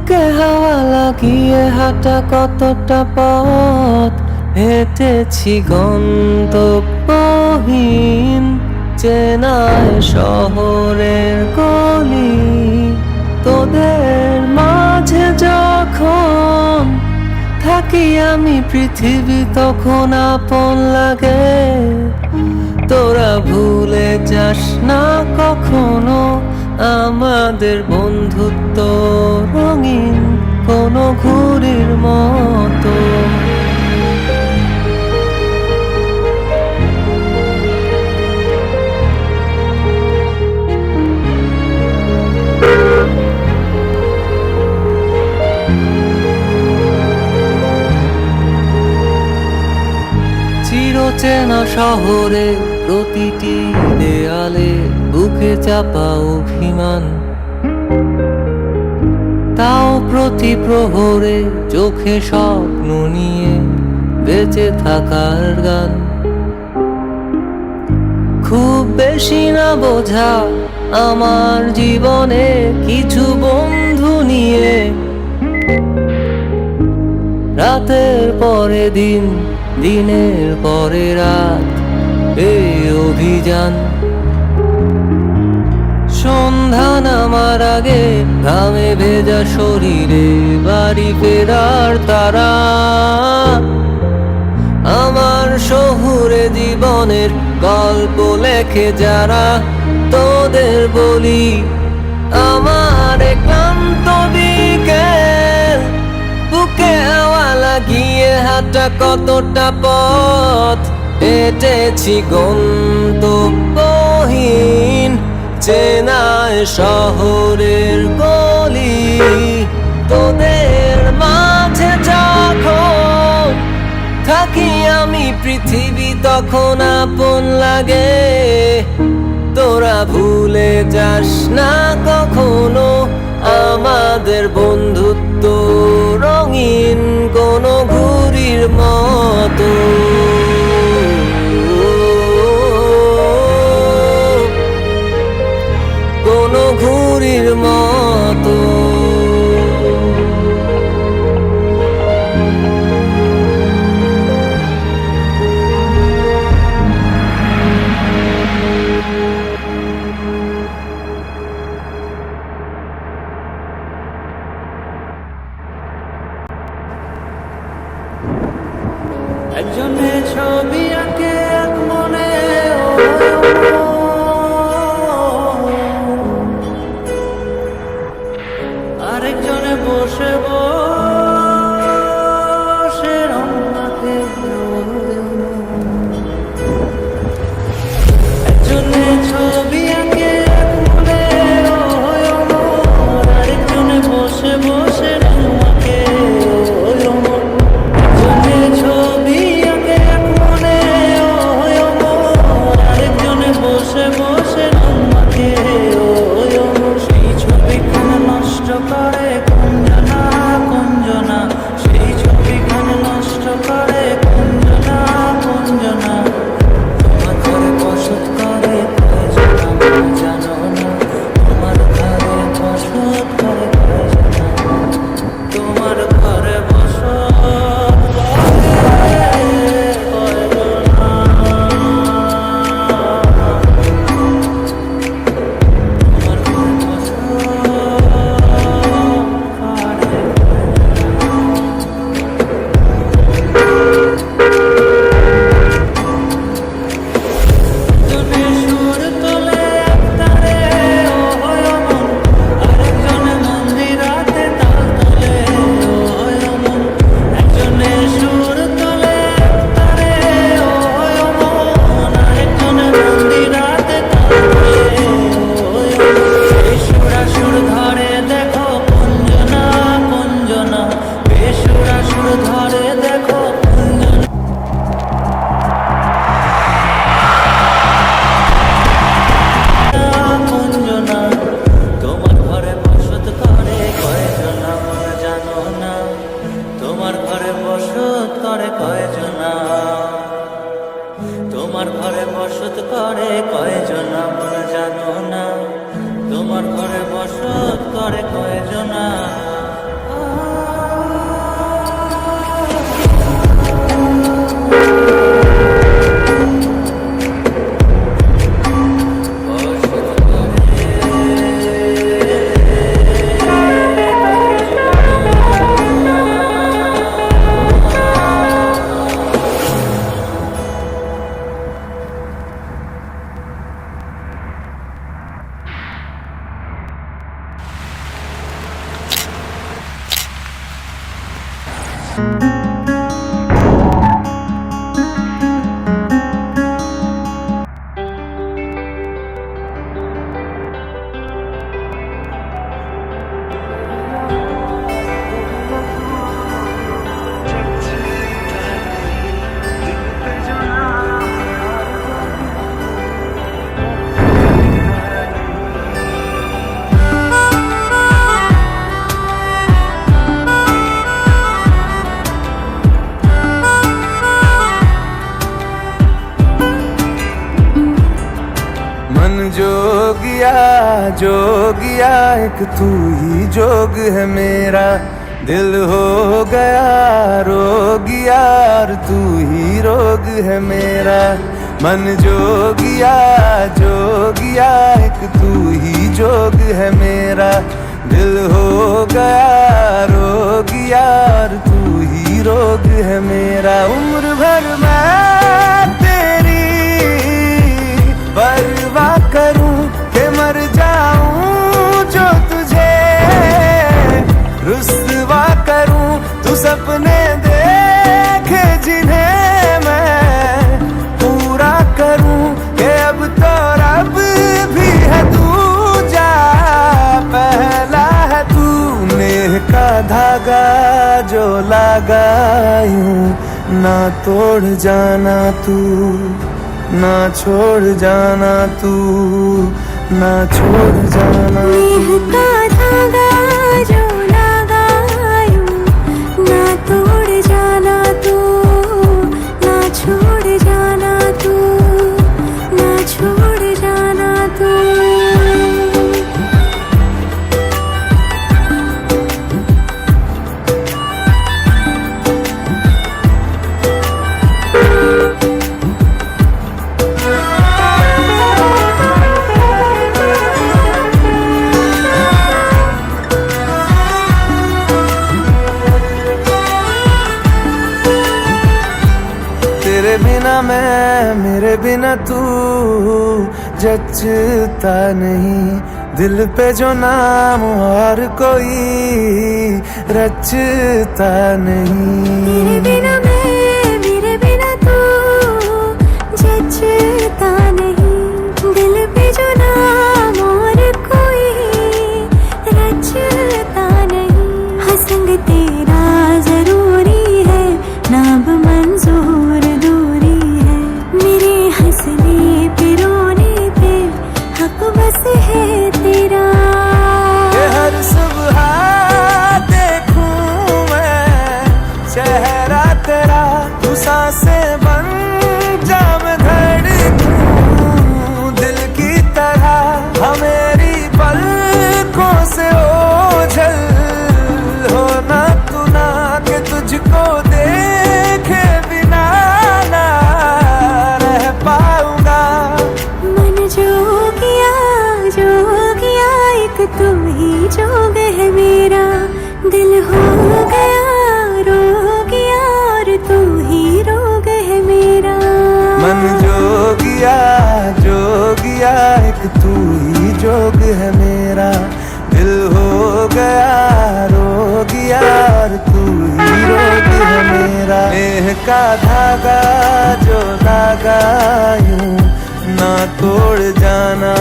বুকে হাওয়া লাগিয়ে হাঁটা কতটা পথ হেঁটেছি গন্তব্যহীন চেনায় শহরের গলি। তোদের মাঝে যখন থাকি আমি পৃথিবী তখন আপন লাগে। তোরা ভুলে যাস না কখনো আমাদের বন্ধুত্ব রঙিন কোনো ঘুড়ির মতো। চিরচেনা শহরে প্রতিটি দেয়ালে বুকে চাপা অভিমান, তাও প্রতি প্রহরে চোখে স্বপ্ন নিয়ে বেঁচে থাকার গান। খুব বেশি না বোঝা আমার জীবনে কিছু বন্ধু নিয়ে রাতের পরে দিন, দিনের পরে রাত এই অভিযান। সন্ধ্যা নামার আগে ঘামে ভেজা শরীরে বাড়ি ফেরার তারা। আমার শহুরে জীবনের গল্প লেখে যারা, তোদের বলি আমার ক্লান্ত বিকেল বুকে হাওয়া লাগিয়ে হাঁটা কতটা পথ হেঁটেছি গন্তব্যহীন চেনায় শহরের গলি। তোদের মাঝে যখন থাকি আমি পৃথিবী তখন আপন লাগে। তোরা ভুলে যাস না কখনো আমাদের বন্ধুত্ব রঙিন কোনো ঘুড়ির মতো। কোনো ঘুড়ির মতো। একজনে ছবি আঁকে এক মনে, আরেকজনে বসে বসে রং মাখে। একজনে ছবি আঁকে এক মনে, আরেকজনে বসে বসে রং মাখে। করে কোন জানা কোন मन जोगिया एक तू ही जोग है मेरा, दिल हो गया रोगिया और तू ही रोग है मेरा। मन जोगिया एक तू ही जोग है मेरा, दिल हो गया रोगिया और तू ही रोग है मेरा। उम्र भर मैं तेरी परवाह करूं के मर जाऊं जो तुझे रुस्वा करूं। तू सपने देखे जिन्हें मैं पूरा करूं के अब तो रब भी है दूजा पहला है तू। नेह का धागा जो लगायूं ना तोड़ जाना तू, ना छोड़ जाना तू, ना छोड़ जाना नेह का धागा जो लगायूं ना तोड़ जाना तू, ना छोड़ जाना तू, ना छोड़ जाना तू। तेरे बिना मैं मेरे बिना तू जचता नहीं। दिल पे जो नाम और कोई रचता नहीं। तेरे बिना मैं मेरे बिना तू जचता नहीं। दिल पे जो नाम और कोई रचता नहीं। हाँ संग तेरा जरूरी है, नाम मंजूर दूरी है। मेरे हंसने पे रोने पे हक बस है तेरा। ये हर सुबह देखूं मैं चेहरा तेरा, तू सांसें बन जा मैं धड़कूं दिल की तरह। हाँ मेरी पलकों से ओझल होना तू ना कि तुझको देखे बिना ना रह पाऊंगा। मन जोगिया एक तू ही जोग है मेरा। दिल हो गया रोगिया और तू ही रोग है मेरा। मन जोगिया एक तू ही जोग है मेरा। दिल हो गया रोगिया और तू ही रोग है मेरा। नेह का धागा जो लगायूं ना तोड़ जाना